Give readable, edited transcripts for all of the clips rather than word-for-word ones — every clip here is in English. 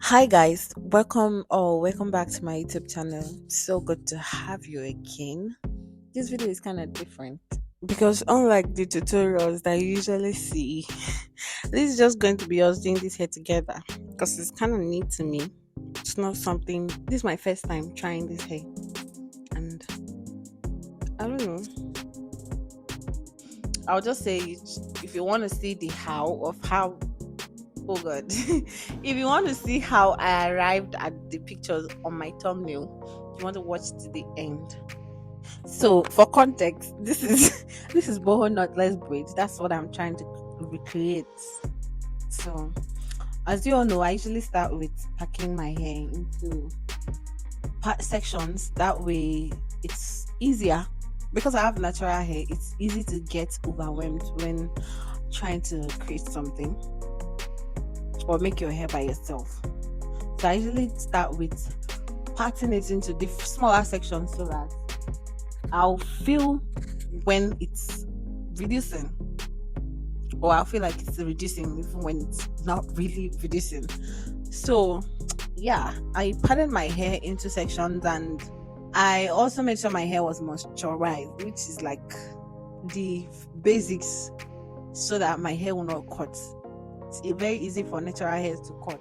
Hi guys, welcome back to my YouTube channel. So good to have you again. This video is kind of different because unlike the tutorials that you usually see, this is just going to be us doing this here together because it's kind of new to me. It's not something. This is my first time trying this hair, and I don't know. I'll just say if you want to see the how of how. Oh god. If you want to see how I arrived at the pictures on my thumbnail, you want to watch to the end. So for context, this is this is boho knotless braids. That's what I'm trying to recreate. So as you all know, I usually start with packing my hair into part sections. That way it's easier. Because I have natural hair, it's easy to get overwhelmed when trying to create something or make your hair by yourself. So I usually start with parting it into the smaller sections so that I'll feel when it's reducing, or I'll feel like it's reducing even when it's not really reducing. So yeah, I parted my hair into sections, and I also made sure my hair was moisturized, which is like the basics, so that my hair will not cut. It's very easy for natural hairs to cut.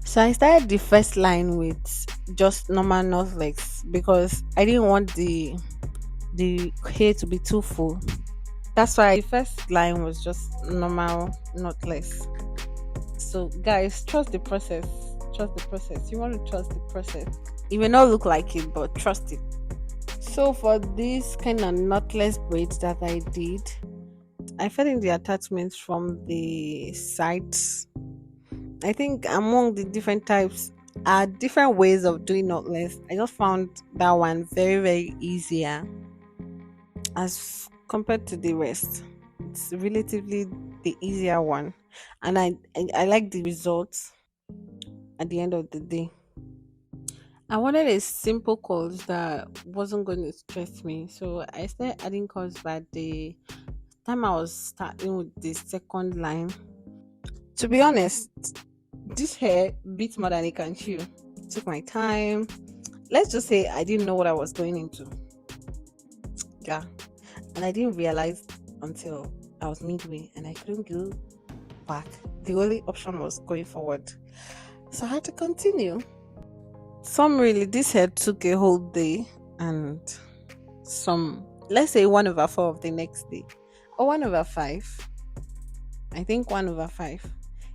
So I started the first line with just normal knotless because I didn't want the hair to be too full. That's why the first line was just normal knotless. So guys, trust the process. Trust the process. You want to trust the process. It may not look like it, but trust it. So for this kind of knotless braids that I did, I fed in the attachments from the sides. I think among the different types are different ways of doing knotless. I just found that one very, very easier as compared to the rest. It's relatively the easier one, and I like the results at the end of the day. I wanted a simple course that wasn't going to stress me, so I started adding course by the time I was starting with the second line. To be honest, this hair beats more than it can chew. Took my time. Let's just say I didn't know what I was going into. Yeah. And I didn't realize until I was midway and I couldn't go back. The only option was going forward. So I had to continue. Some really, this hair took a whole day, and some, let's say 1/4 of the next day, or 1/5. I think 1/5.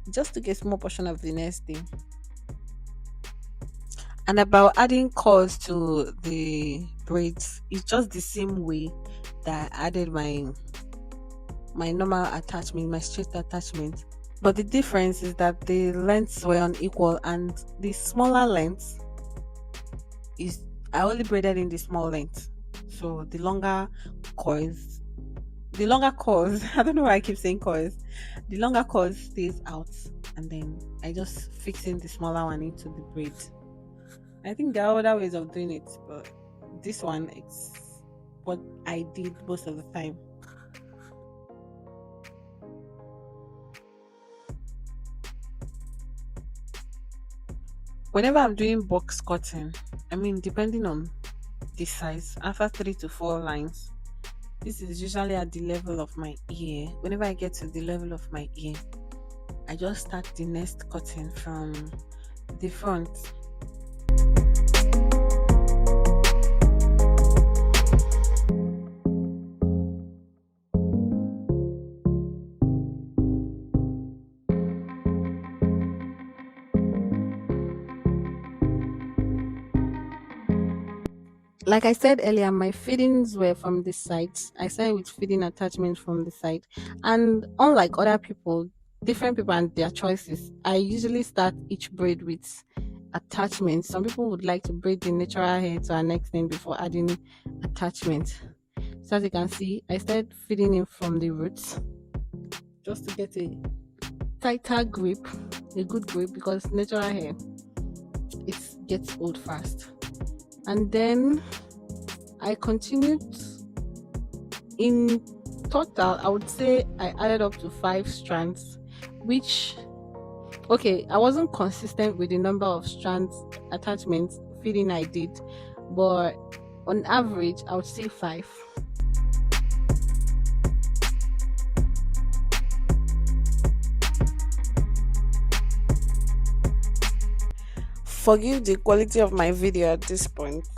It just took a small portion of the next day. And about adding curls to the braids, it's just the same way that I added my normal attachment, my straight attachment. But the difference is that the lengths were unequal, and the smaller length is I only braided in the small length. So coils, the longer coils, I don't know why I keep saying coils. The longer coils stays out, and then I just fix in the smaller one into the braid. I think there are other ways of doing it, but this one is what I did most of the time. Whenever I'm doing box cutting, I mean, depending on the size, after 3 to 4 lines, this is usually at the level of my ear. Whenever I get to the level of my ear, I just start the next cutting from the front. Like I said earlier, my feedings were from the sides. I started with feeding attachments from the side. And unlike other people, different people and their choices, I usually start each braid with attachments. Some people would like to braid the natural hair to our next thing before adding attachment. So as you can see, I started feeding in from the roots just to get a tighter grip, a good grip, because natural hair it gets old fast. And then I continued. In total, I would say I added up to 5 strands, which Okay, I wasn't consistent with the number of strands attachments fitting I did, but on average, I would say five. Forgive the quality of my video at this point.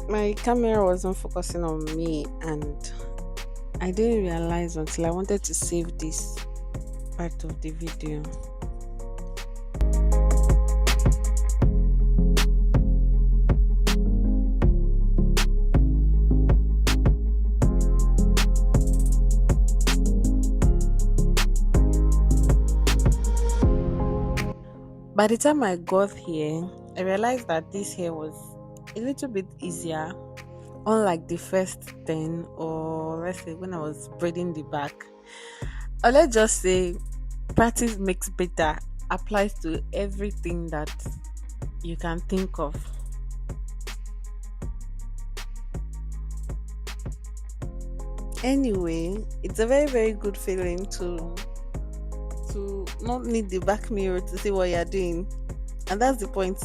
My camera wasn't focusing on me, and I didn't realize until I wanted to save this part of the video. By the time I got here, I realized that this hair was a little bit easier, unlike the first 10, or let's say when I was braiding the back. Or let's just say practice makes better applies to everything that you can think of. Anyway, it's a very, very good feeling to not need the back mirror to see what you're doing. And that's the point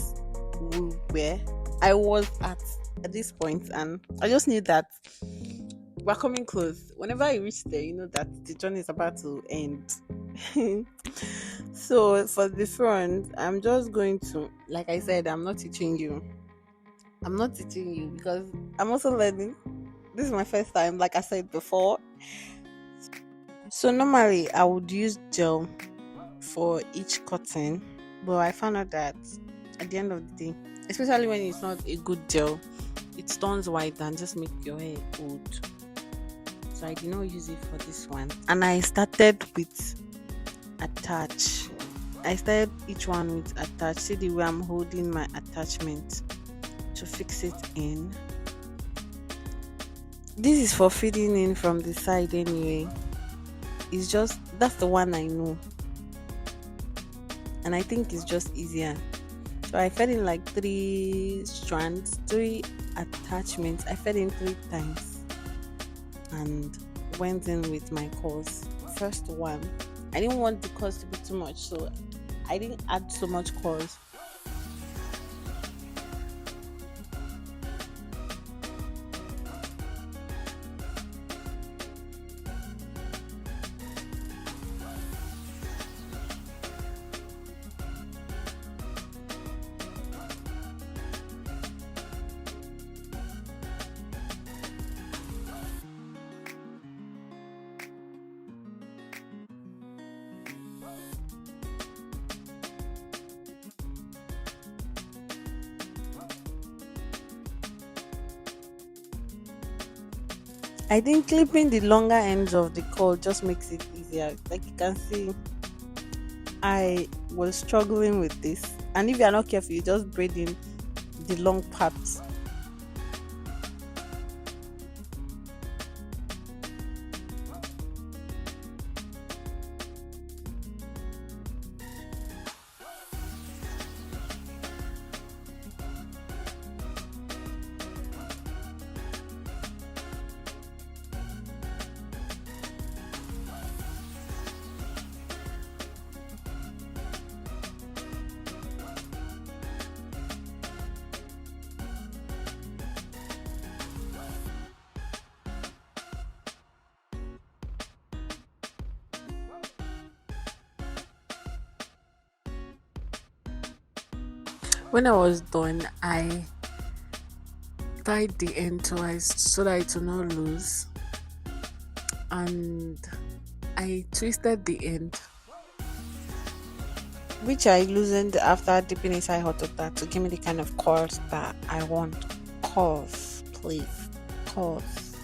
where I was at this point, and I just knew that we're coming close. Whenever you reach there, you know that the journey is about to end. So for the front, I'm just going to, like I said, I'm not teaching you. I'm not teaching you because I'm also learning. This is my first time, like I said before. So normally I would use gel for each cotton, but I found out that at the end of the day, especially when it's not a good gel, it turns white and just make your hair old. So I did not use it for this one, and I started with attach. I started each one with attach. See the way I'm holding my attachment to fix it in. This is for feeding in from the side anyway. It's just that's the one I know, and I think it's just easier. So I fed in like three strands, three attachments. I fed in 3 times and went in with my course. First one, I didn't want the course to be too much, so I didn't add so much course. I think clipping the longer ends of the cord just makes it easier. Like you can see, I was struggling with this, and if you are not careful, you just braid in the long parts. When I was done, I tied the end twice so that it will not loose, and I twisted the end, which I loosened after dipping inside hot water to give me the kind of curls that I want. Curls, please, curls.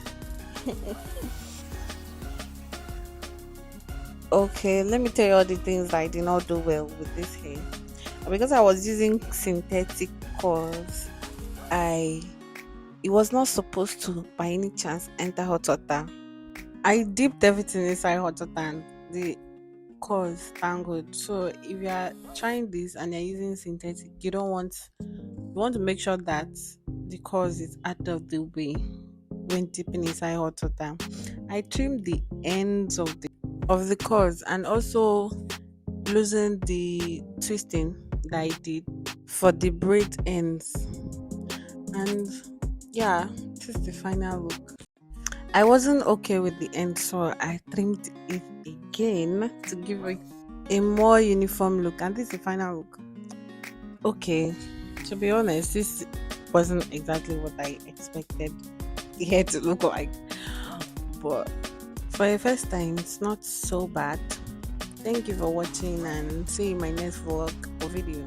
Okay, let me tell you all the things I did not do well with this hair. Because I was using synthetic curls, I it was not supposed to by any chance enter hot water. I dipped everything inside hot water and the curls tangled. So if you are trying this and you're using synthetic, you want to make sure that the curls is out of the way when dipping inside hot water. I trimmed the ends of the curls, and also losing the twisting that I did for the braid ends. And yeah, this is the final look. I wasn't okay with the end, so I trimmed it again to give it a more uniform look. And this is the final look. Okay, to be honest, this wasn't exactly what I expected the hair to look like. But for the first time, it's not so bad. Thank you for watching and see you in my next vlog or video.